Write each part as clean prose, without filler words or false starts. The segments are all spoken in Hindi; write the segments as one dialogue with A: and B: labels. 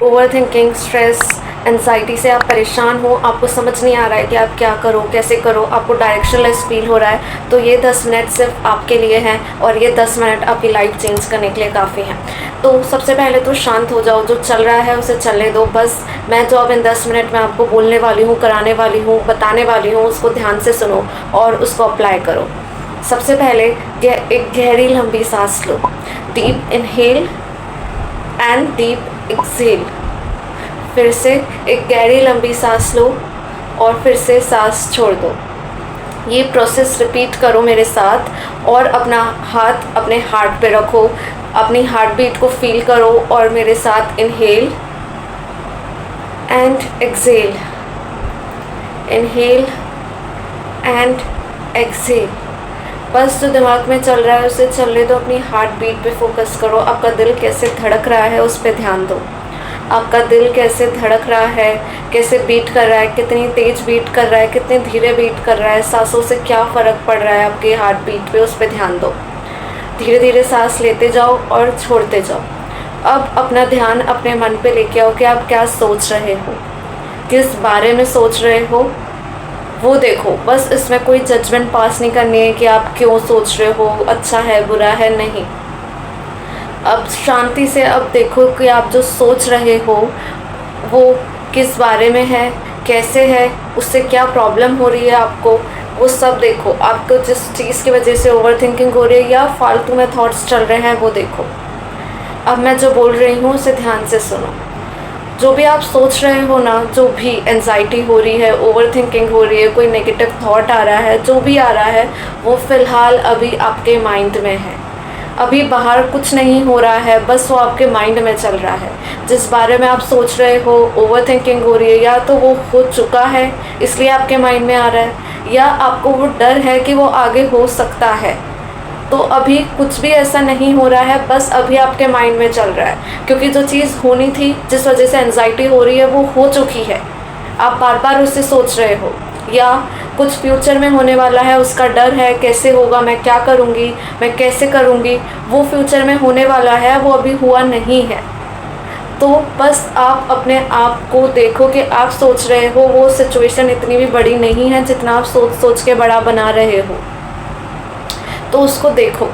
A: ओवर थिंकिंग, स्ट्रेस, एंजाइटी से आप परेशान हो, आपको समझ नहीं आ रहा है कि आप क्या करो, कैसे करो, आपको डायरेक्शनलेस फील हो रहा है, तो ये 10 मिनट सिर्फ आपके लिए हैं और ये 10 मिनट आपकी लाइफ चेंज करने के लिए काफ़ी हैं। तो सबसे पहले तो शांत हो जाओ, जो चल रहा है उसे चलने दो। बस मैं जो अब इन 10 मिनट में आपको बोलने वाली हूँ, कराने वाली हूँ, बताने वाली हूँ, उसको ध्यान से सुनो और उसको अप्लाई करो। सबसे पहले एक गहरी लंबी सांस लो। Deep inhale and deep exhale. फिर से एक गहरी लंबी सांस लो और फिर से सांस छोड़ दो। ये प्रोसेस रिपीट करो मेरे साथ और अपना हाथ अपने हार्ट पे रखो, अपनी हार्ट बीट को फील करो और मेरे साथ inhale and exhale, inhale and exhale. बस जो दिमाग में चल रहा है उसे चलने दो, अपनी हार्ट बीट पे फोकस करो। आपका दिल कैसे धड़क रहा है उस पर ध्यान दो। आपका दिल कैसे धड़क रहा है, कैसे बीट कर रहा है, कितनी तेज बीट कर रहा है, कितने धीरे बीट कर रहा है, सांसों से क्या फ़र्क पड़ रहा है आपके हार्ट बीट पे, उस पर ध्यान दो। धीरे धीरे सांस लेते जाओ और छोड़ते जाओ। अब अपना ध्यान अपने मन पे लेके आओ कि आप क्या सोच रहे हो, किस बारे में सोच रहे हो वो देखो। बस इसमें कोई जजमेंट पास नहीं करनी है कि आप क्यों सोच रहे हो, अच्छा है बुरा है, नहीं। अब शांति से अब देखो कि आप जो सोच रहे हो वो किस बारे में है, कैसे है, उससे क्या प्रॉब्लम हो रही है आपको, वो सब देखो। आपको जिस चीज़ की वजह से ओवर थिंकिंग हो रही है या फालतू में थॉट्स चल रहे हैं वो देखो। अब मैं जो बोल रही हूँ उसे ध्यान से सुनो। जो भी आप सोच रहे हो ना, जो भी एंजाइटी हो रही है, ओवर थिंकिंग हो रही है, कोई नेगेटिव थॉट आ रहा है, जो भी आ रहा है वो फ़िलहाल अभी आपके माइंड में है। अभी बाहर कुछ नहीं हो रहा है, बस वो आपके माइंड में चल रहा है। जिस बारे में आप सोच रहे हो, ओवर थिंकिंग हो रही है, या तो वो हो चुका है इसलिए आपके माइंड में आ रहा है, या आपको वो डर है कि वो आगे हो सकता है। तो अभी कुछ भी ऐसा नहीं हो रहा है, बस अभी आपके माइंड में चल रहा है, क्योंकि जो चीज़ होनी थी, जिस वजह से एंजाइटी हो रही है, वो हो चुकी है। आप बार बार उससे सोच रहे हो, या कुछ फ्यूचर में होने वाला है उसका डर है, कैसे होगा, मैं क्या करूँगी, मैं कैसे करूँगी, वो फ्यूचर में होने वाला है, वो अभी हुआ नहीं है। तो बस आप अपने आप को देखो कि आप सोच रहे हो, वो सिचुएशन इतनी भी बड़ी नहीं है जितना आप सोच सोच के बड़ा बना रहे हो। तो उसको देखो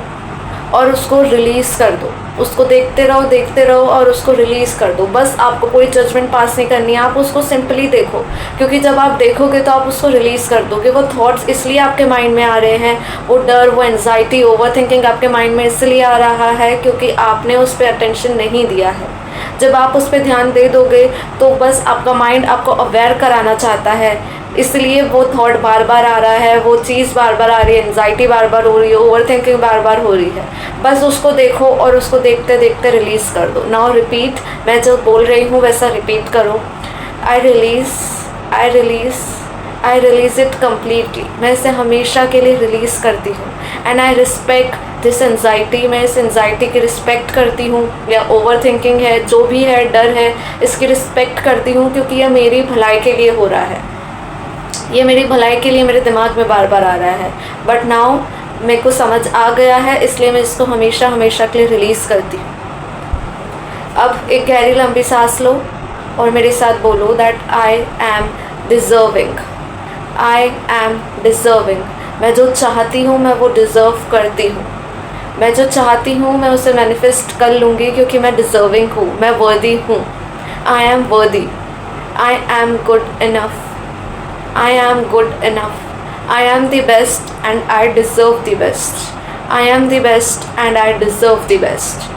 A: और उसको रिलीज़ कर दो। उसको देखते रहो और उसको रिलीज़ कर दो। बस आपको कोई जजमेंट पास नहीं करनी है, आप उसको सिंपली देखो, क्योंकि जब आप देखोगे तो आप उसको रिलीज़ कर दोगे। वो थॉट्स इसलिए आपके माइंड में आ रहे हैं, वो डर, वो एंजाइटी, ओवर थिंकिंग आपके माइंड में इसलिए आ रहा है क्योंकि आपने उस पर अटेंशन नहीं दिया है। जब आप उस पर ध्यान दे दोगे तो बस आपका माइंड आपको अवेयर कराना चाहता है, इसलिए वो थॉट बार बार आ रहा है, वो चीज़ बार बार आ रही है, एंजाइटी बार बार हो रही है, ओवर थिंकिंग बार बार हो रही है। बस उसको देखो और उसको देखते देखते रिलीज़ कर दो। नाउ रिपीट, मैं जो बोल रही हूँ वैसा रिपीट करो। I release, I release, I release it completely. मैं इसे हमेशा के लिए रिलीज़ करती हूँ। And I respect this anxiety, मैं इस एंजाइटी की रिस्पेक्ट करती हूँ, या ओवर थिंकिंग है, जो भी है, डर है, इसकी रिस्पेक्ट करती हूँ, क्योंकि यह मेरी भलाई के लिए हो रहा है। ये मेरी भलाई के लिए मेरे दिमाग में बार बार आ रहा है, बट नाउ मेरे को समझ आ गया है, इसलिए मैं इसको हमेशा हमेशा के लिए रिलीज़ करती हूँ। अब एक गहरी लंबी सांस लो और मेरे साथ बोलो that I am deserving, I am deserving. मैं जो चाहती हूँ मैं वो डिज़र्व करती हूँ। मैं जो चाहती हूँ मैं उसे मैनिफेस्ट कर लूँगी, क्योंकि मैं डिज़र्विंग हूँ, मैं वर्दी हूँ। आई एम वर्दी, I am good enough, I am good enough. I am the best and I deserve the best. I am the best and I deserve the best.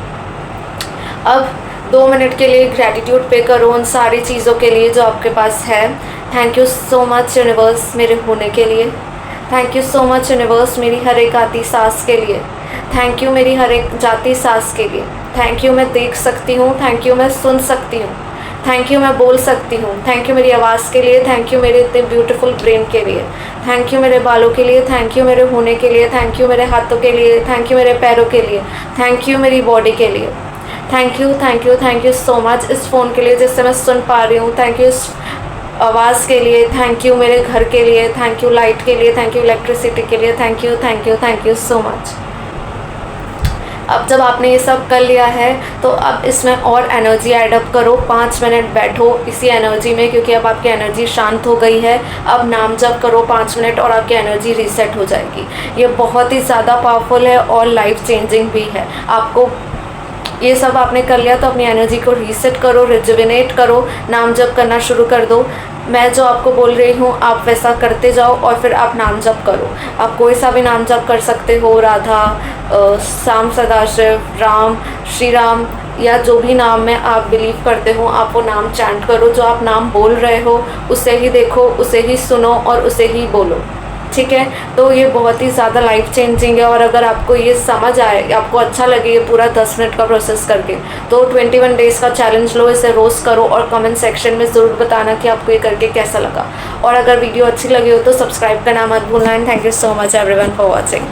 A: अब 2 मिनट के लिए ग्रैटिट्यूड पे करो उन सारी चीज़ों के लिए जो आपके पास है। Thank you so much universe मेरे होने के लिए। Thank you so much universe मेरी हर एक आती सांस के लिए। थैंक यू मेरी हर एक जाती सांस के लिए। थैंक यू मैं देख सकती हूँ, थैंक यू मैं सुन सकती हूँ, थैंक यू मैं बोल सकती हूँ, थैंक यू मेरी आवाज़ के लिए, थैंक यू मेरे इतने ब्यूटीफुल ब्रेन के लिए, थैंक यू मेरे बालों के लिए, थैंक यू मेरे होने के लिए, थैंक यू मेरे हाथों के लिए, थैंक यू मेरे पैरों के लिए, थैंक यू मेरी बॉडी के लिए। Thank you, thank you, thank you so much इस फ़ोन के लिए जिससे मैं सुन पा रही हूँ। थैंक यू इस आवाज़ के लिए, थैंक यू मेरे घर के लिए, थैंक यू लाइट के लिए, थैंक यू इलेक्ट्रिसिटी के लिए, thank you, thank you, thank you so much. अब जब आपने ये सब कर लिया है तो अब इसमें और एनर्जी ऐडअप करो, 5 मिनट बैठो इसी एनर्जी में, क्योंकि अब आपकी एनर्जी शांत हो गई है। अब नाम जप करो 5 मिनट और आपकी एनर्जी रीसेट हो जाएगी। ये बहुत ही ज़्यादा पावरफुल है और लाइफ चेंजिंग भी है। आपको ये सब आपने कर लिया तो अपनी एनर्जी को रीसेट करो, रिजुविनेट करो, नाम जप करना शुरू कर दो। मैं जो आपको बोल रही हूँ आप वैसा करते जाओ और फिर आप नाम जप करो। आप कोई सा भी नाम जप कर सकते हो, राधा, श्याम सदाशिव, राम, श्री राम, या जो भी नाम में आप बिलीव करते हो आप वो नाम चैंट करो। जो आप नाम बोल रहे हो उसे ही देखो, उसे ही सुनो और उसे ही बोलो, ठीक है। तो ये बहुत ही ज़्यादा लाइफ चेंजिंग है। और अगर आपको ये समझ आए, आपको अच्छा लगे ये पूरा 10 मिनट का प्रोसेस करके, तो 21 डेज़ का चैलेंज लो, इसे रोज़ करो और कमेंट सेक्शन में ज़रूर बताना कि आपको ये करके कैसा लगा। और अगर वीडियो अच्छी लगी हो तो सब्सक्राइब करना मत भूलना। And thank you so much everyone for watching.